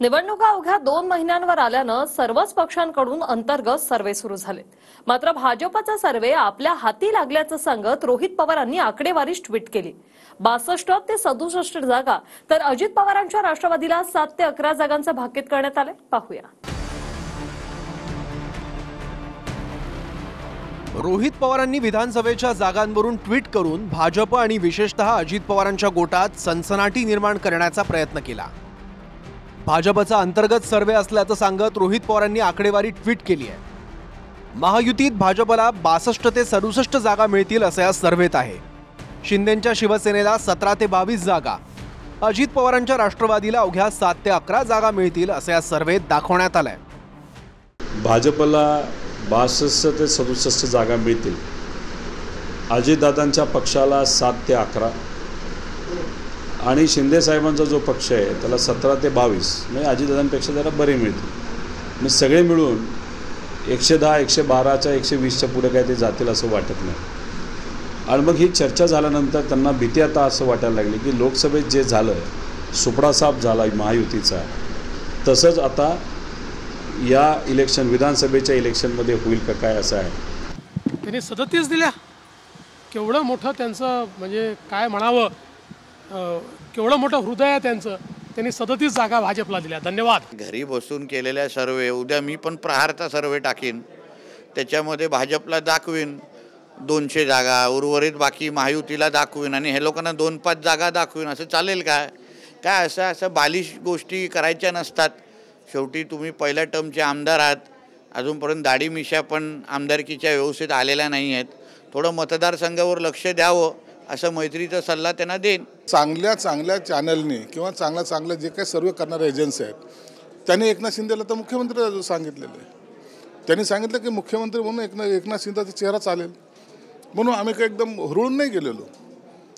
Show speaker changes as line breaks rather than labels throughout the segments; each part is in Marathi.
निवडणुका अवघ्या 2 महिन्यांवर आल्यानं सर्वच पक्षांकडून अंतर्गत सर्वे सुरू झाले। मात्र भाजपचा सर्वे आपल्या हाती लागल्याचं सांगत रोहित पवारांनी आकडेवारी ट्विट केली। 62 ते 67 जागा तर अजित पवारांच्या राष्ट्रवादीला 7 ते 11 जागांचं भाकीत करण्यात आले। पाहूया।
रोहित पवारांनी विधानसभेच्या जागांवरून ट्विट करून भाजप आणि विशेषतः अजित पवारांच्या गोटात सनसनाटी निर्माण करण्याचा प्रयत्न केला। भाजपचा अंतर्गत सर्वे असल्याचं सांगत रोहित पवारांनी आकडेवारी ट्विट केली आहे। महायुतीत भाजपला 62 ते 67 जागा मिळतील असे या सर्वेत आहे। शिंदेंच्या शिवसेनेला 17 ते 22 जागा, अजित पवारांच्या राष्ट्रवादीला अवघ्या 7 ते 11 जागा मिळतील असे या सर्वेत दाखवण्यात आलंय।
भाजपला 62 ते 67 जागा मिळतील, अजितदादांच्या पक्षाला 7 ते 11 आणि शिंदे साहेबांचा जो पक्ष आहे त्याला 17 ते 22, म्हणजे अजितदादांपेक्षा जरा बरे मिळतील। म्हणजे सगळे मिळून 110, 112च्या 120च्या पुढे काय ते जातील असं वाटत नाही। आणि मग ही चर्चा झाल्यानंतर त्यांना भीती आता असं वाटायला लागली की लोकसभेत जे झालं सुपडासाप झाला महायुतीचा, तसंच आता या विधानसभेच्या इलेक्शनमध्ये होईल का काय असं आहे।
त्यांनी 37 दिल्या, केवढं मोठं त्यांचं म्हणजे काय म्हणावं, केवढं मोठं हृदय आहे त्यांचं। त्यांनी 37 जागा भाजपला दिल्या। धन्यवाद।
घरी बसून केलेल्या सर्वे, उद्या मी पण प्रहारचा सर्वे टाकीन, त्याच्यामध्ये भाजपला दाखवीन 200 जागा, उर्वरित बाकी महायुतीला दाखवीन आणि हे लोकांना 2-5 जागा दाखवीन। असं चालेल काय? काय असं बालिश गोष्टी करायच्या नसतात। शेवटी तुम्ही पहिल्या टर्मचे आमदार आहात, अजूनपर्यंत दाढी मिशा पण आमदारकीच्या व्यवस्थित आलेल्या नाही आहेत। थोडं मतदारसंघावर लक्ष द्यावं असं मैत्रीचा सल्ला त्यांना देईन।
चांगल्या चॅनलने किंवा चांगल्या जे काही सर्वे करणारे एजन्सी आहेत त्यांनी एकनाथ शिंदेला तर मुख्यमंत्री सांगितलेलं आहे। त्यांनी सांगितलं की मुख्यमंत्री म्हणून एकनाथ शिंदेचा चेहरा चालेल, म्हणून आम्ही काही एकदम हुरळून नाही गेलेलो,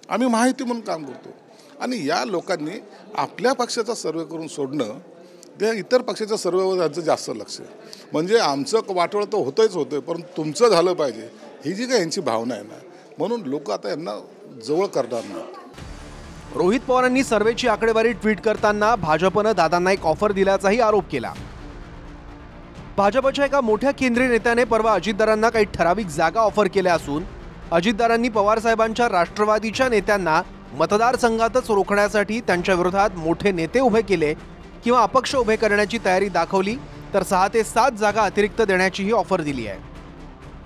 आम्ही माहिती म्हणून काम करतो। आणि या लोकांनी आपल्या पक्षाचा सर्वे करून सोडणं, ते इतर पक्षाच्या सर्वेवर त्यांचं जास्त लक्ष आहे। म्हणजे आमचं वाटोळं तर होतंय, परंतु तुमचं झालं पाहिजे ही जी काही यांची भावना आहे ना, म्हणून लोक आता यांना जवळ करणार नाहीत।
रोहित पवारांनी सर्वेची आकडेवारी ट्विट करताना भाजपनं दादांना एक ऑफर दिल्याचाही आरोप केला। भाजपच्या एका मोठ्या केंद्रीय नेत्याने परवा अजितदारांना काही ठराविक जागा ऑफर केल्या असून अजितदारांनी पवार साहेबांच्या राष्ट्रवादीच्या नेत्यांना मतदारसंघातच रोखण्यासाठी त्यांच्या विरोधात मोठे नेते उभे केले किंवा अपक्ष उभे करण्याची तयारी दाखवली तर 6 ते 7 जागा अतिरिक्त देण्याचीही ऑफर दिली आहे।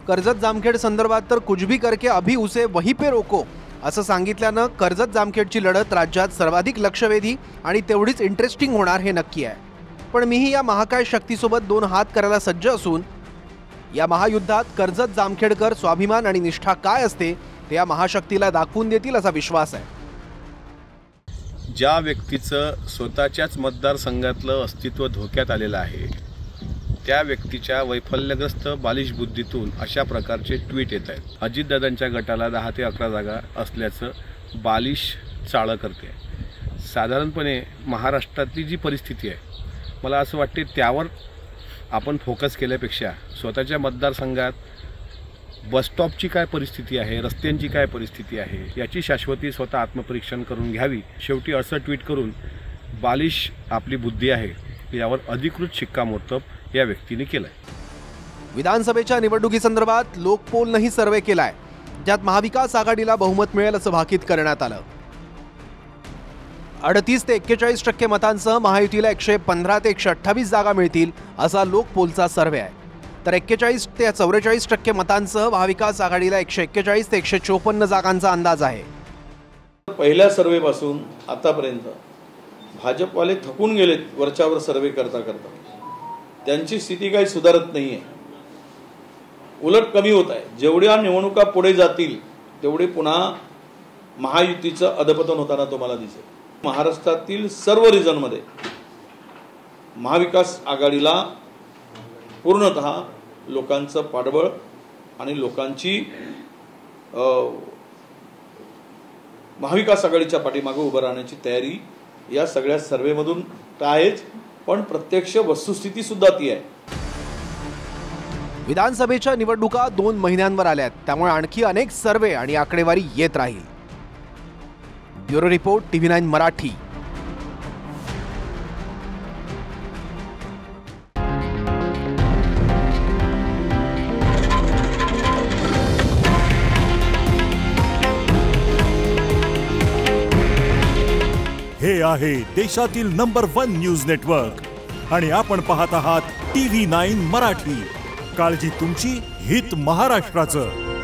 कर्जत जामखेड संदर्भात तर कुछ भी करके अभी उसे वहीं पे रोको असं सांगितल्यानं कर्जत जामखेडची लढत राज्यात सर्वाधिक लक्षवेधी आणि तेवढीच इंटरेस्टिंग होणार हे नक्की आहे। पण मीही या महाकाय शक्तीसोबत 2 हात करायला सज्ज असून या महायुद्धात कर्जत जामखेडकर स्वाभिमान आणि निष्ठा काय असते ते या महाशक्तीला दाखवून देतील असा विश्वास आहे।
ज्या व्यक्तीचं स्वतःच्याच मतदारसंघातलं अस्तित्व धोक्यात आलेलं आहे त्या व्यक्तीच्या वैफल्यग्रस्त बालिश बुद्धीतून अशा प्रकारचे ट्विट येत आहेत। अजितदादांच्या गटाला 10 ते 11 जागा असल्याचं बालिश चाळं करते। साधारणपणे महाराष्ट्रातली जी परिस्थिती आहे, मला असं वाटते त्यावर आपण फोकस केल्यापेक्षा स्वतःच्या मतदारसंघात बसस्टॉपची काय परिस्थिती आहे, रस्त्यांची काय परिस्थिती आहे याची शाश्वती स्वतः आत्मपरीक्षण करून घ्यावी। शेवटी असं ट्विट करून बालिश आपली बुद्धी आहे यावर अधिकृत शिक्कामोर्तब या व्यक्तीने केलंय।
विधानसभेच्या निवडणुकीसंदर्भात लोकपोलनंही सर्वे केलाय, ज्यात महाविकास आघाडीला बहुमत मिळेल असं भाकीत करण्यात आलं। 38 ते 41% मतांसह महायुतीला 115 ते 128 जागा मिळतील असा लोकपोलचा सर्वे आहे, तर 41 ते 44% मतांसह महाविकास आघाडीला 141 ते 154 जागांचा अंदाज आहे।
पहिल्या सर्वेपासून आतापर्यंत भाजपवाले थकून गेलेत। वरच्यावर सर्वे करता त्यांची स्थिती काही सुधारत नाहीये, उलट कमी होत आहे। जेवढ्या निवडणुका पुढे जातील तेवढे पुन्हा महायुतीचं अधपतन होताना तुम्हाला दिसेल। महाराष्ट्रातील सर्व रिजनमध्ये महाविकास आघाडीला पूर्णतः लोकांचं पाठबळ आणि लोकांची महाविकास आघाडीच्या पाठीमागे उभं राहण्याची तयारी या सगळ्या सर्वेमधून आहेच, पण प्रत्यक्ष वस्तुस्थिती सुद्धा ती आहे।
विधानसभेच्या निवडणुका 2 महिन्यांवर आल्यात, त्यामुळे आणखी अनेक सर्वे आणि आकडेवारी येत राहील। Bureau report, TV9 Marathi.
हे आहे देशातील नंबर 1 न्यूज नेटवर्क आणि आपण पाहत आहात TV9 मराठी. काळजी तुमची, हित महाराष्ट्राचं.